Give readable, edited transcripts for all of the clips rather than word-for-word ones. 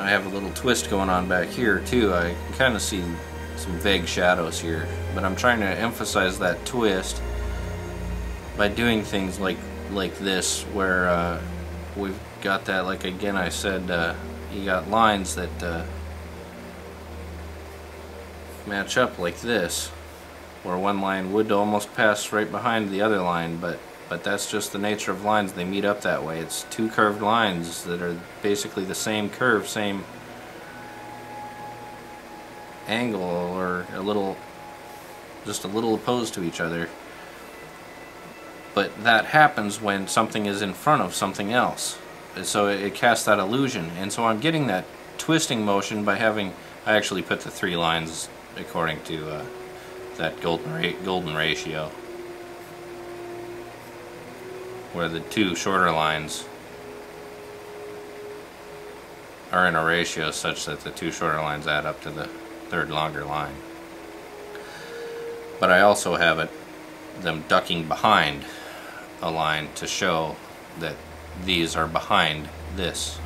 I have a little twist going on back here too. I can kind of see some vague shadows here, but I'm trying to emphasize that twist by doing things like this, where we've got that, like again I said, you got lines that match up like this, where one line would almost pass right behind the other line, but that's just the nature of lines. They meet up that way. It's two curved lines that are basically the same curve, same angle, or just a little opposed to each other. But that happens when something is in front of something else, so it casts that illusion. And so I'm getting that twisting motion by having, I actually put the 3 lines according to that golden ratio, where the 2 shorter lines are in a ratio such that the 2 shorter lines add up to the 3rd longer line. But I also have them ducking behind a line to show that these are behind this.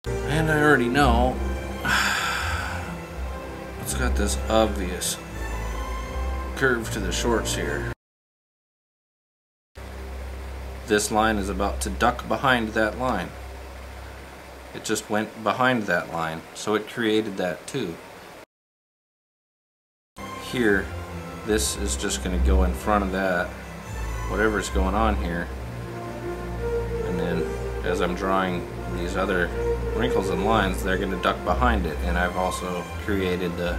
And I already know it's got this obvious curve to the shorts here. This line is about to duck behind that line. It just went behind that line, so it created that too. Here, this is just going to go in front of that, whatever's going on here. And then as I'm drawing these other wrinkles and lines, they're going to duck behind it. And I've also created the,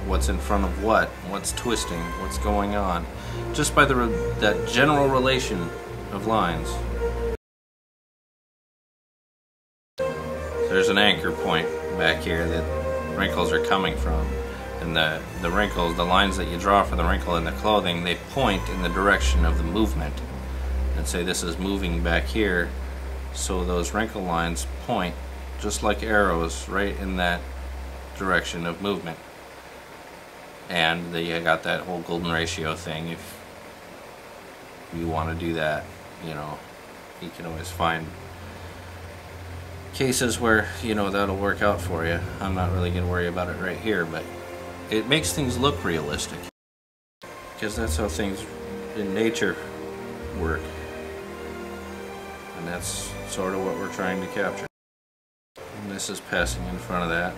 what's in front of what's twisting, what's going on, just by that general relation of lines. There's an anchor point back here that wrinkles are coming from, and the wrinkles, the lines that you draw for the wrinkle in the clothing, they point in the direction of the movement. And say this is moving back here, so those wrinkle lines point just like arrows right in that direction of movement. And you got that whole golden ratio thing. If you want to do that, you can always find cases where that'll work out for you. I'm not really going to worry about it right here, but it makes things look realistic, because that's how things in nature work, and that's sort of what we're trying to capture. And this is passing in front of that,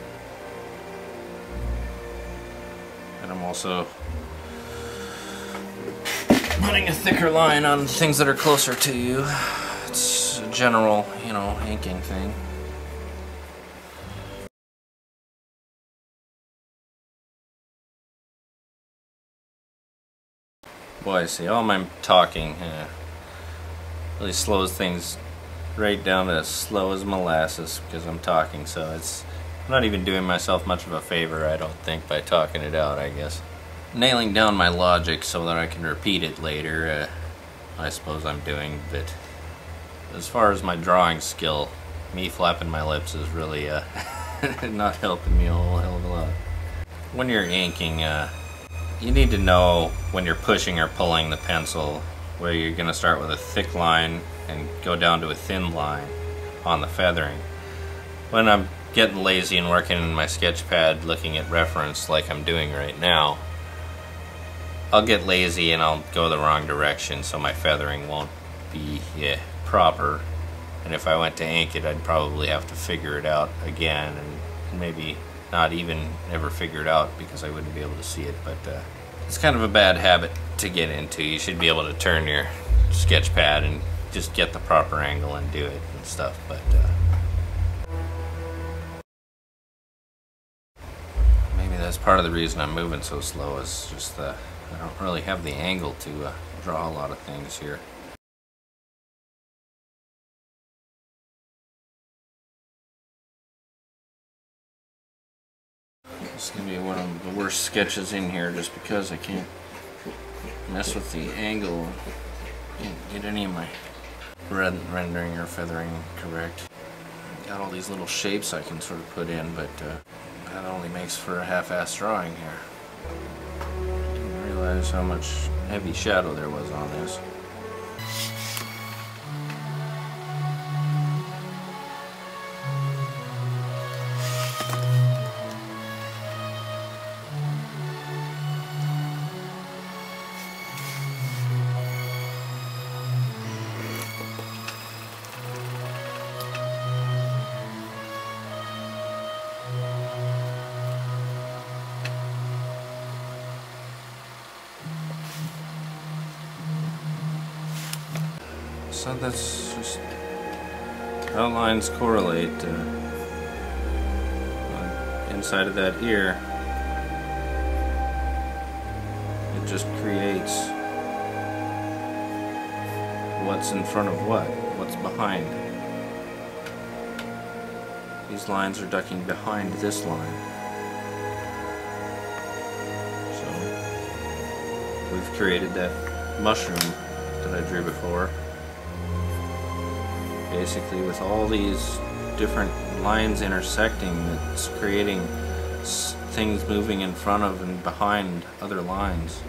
and I'm also putting a thicker line on things that are closer to you. It's a general, inking thing. Boy, see, all my talking really slows things right down to as slow as molasses, because I'm talking, so I'm not even doing myself much of a favor, I don't think, by talking it out, I guess. Nailing down my logic so that I can repeat it later, I suppose I'm doing, but as far as my drawing skill, me flapping my lips is really not helping me a whole hell of a lot. When you're inking, you need to know when you're pushing or pulling the pencil, where you're going to start with a thick line and go down to a thin line on the feathering. When I'm getting lazy and working in my sketch pad looking at reference like I'm doing right now, I'll get lazy and I'll go the wrong direction, so my feathering won't be proper. And if I went to ink it, I'd probably have to figure it out again, and maybe not even ever figure it out because I wouldn't be able to see it. But it's kind of a bad habit to get into. You should be able to turn your sketch pad and just get the proper angle and do it and stuff. But maybe that's part of the reason I'm moving so slow, is just I don't really have the angle to draw a lot of things here. This is going to be one of the worst sketches in here, just because I can't mess with the angle. Can't get any of my rendering or feathering correct. Got all these little shapes I can sort of put in, but that only makes for a half-assed drawing here. Didn't realize how much heavy shadow there was on this. So that's just how lines correlate inside of that ear. It just creates what's in front of what's behind. These lines are ducking behind this line. So we've created that mushroom that I drew before. Basically with all these different lines intersecting, it's creating things moving in front of and behind other lines.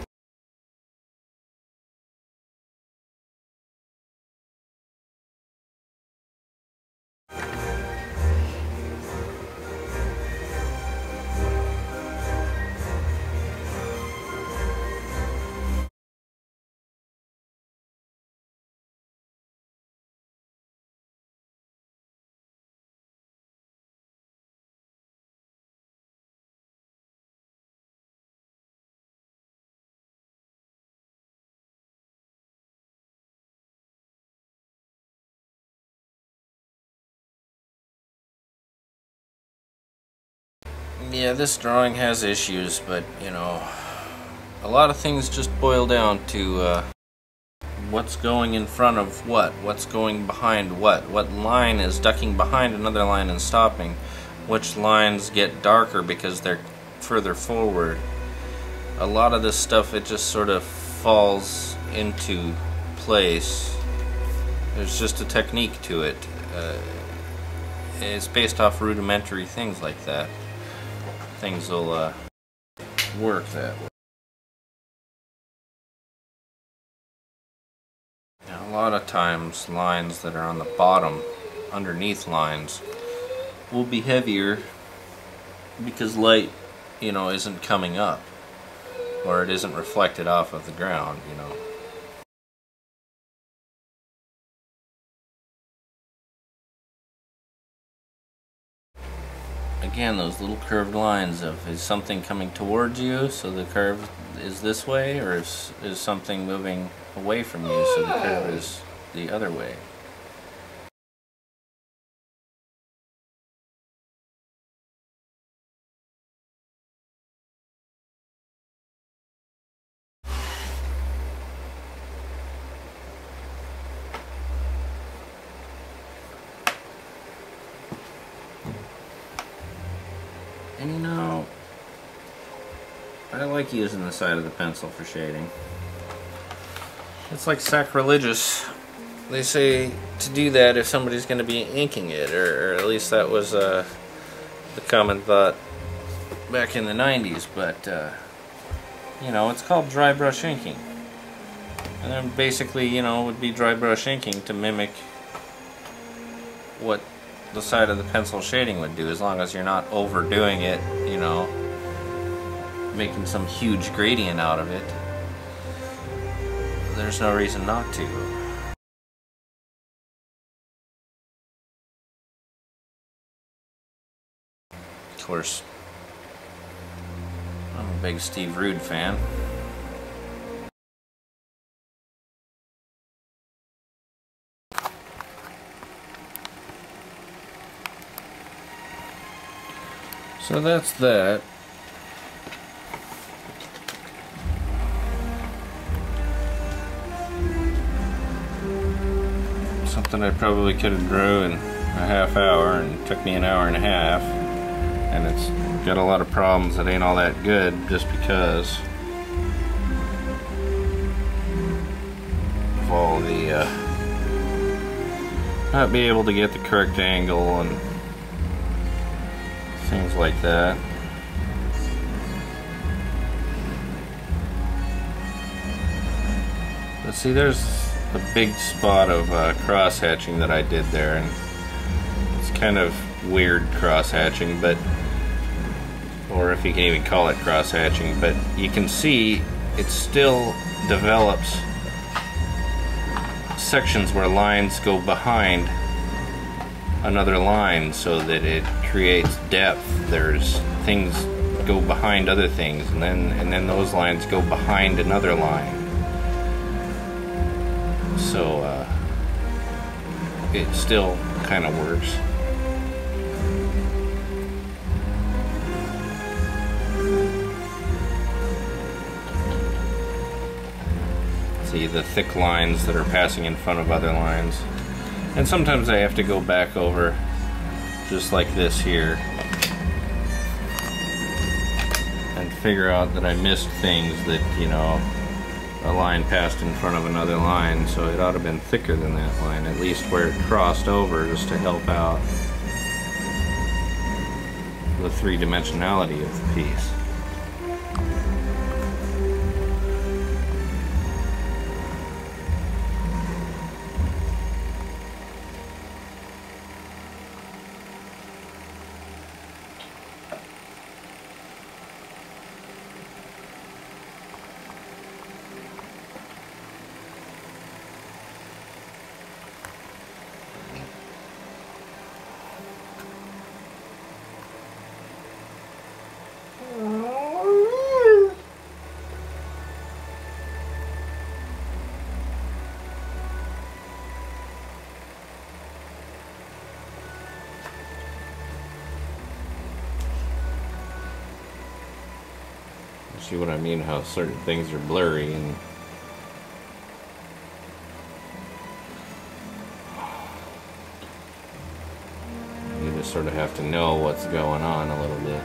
Yeah, this drawing has issues, but you know, a lot of things just boil down to what's going in front of what's going behind what line is ducking behind another line and stopping, which lines get darker because they're further forward. A lot of this stuff, it just sort of falls into place. There's just a technique to it. It's based off rudimentary things like that. Things will work that way. Now, a lot of times lines that are on the bottom, underneath lines, will be heavier because light, you know, isn't coming up, or it isn't reflected off of the ground, you know. Again, those little curved lines of, is something coming towards you, so the curve is this way, or is something moving away from you, so the curve is the other way. And you know, I like using the side of the pencil for shading. It's like sacrilegious. They say to do that if somebody's going to be inking it, or at least that was the common thought back in the 90s, but you know, it's called dry brush inking. And then basically, you know, it would be dry brush inking to mimic what the side of the pencil shading would do, as long as you're not overdoing it, you know, making some huge gradient out of it. There's no reason not to. Of course, I'm a big Steve Rude fan. So that's that. Something I probably could have drew in a half hour, and it took me an hour and a half. And it's got a lot of problems that ain't all that good just because of all the not be able to get the correct angle and things like that. But see, there's a big spot of cross-hatching that I did there, and it's kind of weird cross-hatching, but, or if you can even call it cross-hatching, but you can see it still develops sections where lines go behind another line, so that it creates depth. There's things go behind other things, and then those lines go behind another line. So it still kind of works. See the thick lines that are passing in front of other lines. And sometimes I have to go back over just like this here and figure out that I missed things that, you know, a line passed in front of another line, so it ought to have been thicker than that line, at least where it crossed over, just to help out the three-dimensionality of the piece. See what I mean? How certain things are blurry, and you just sort of have to know what's going on a little bit.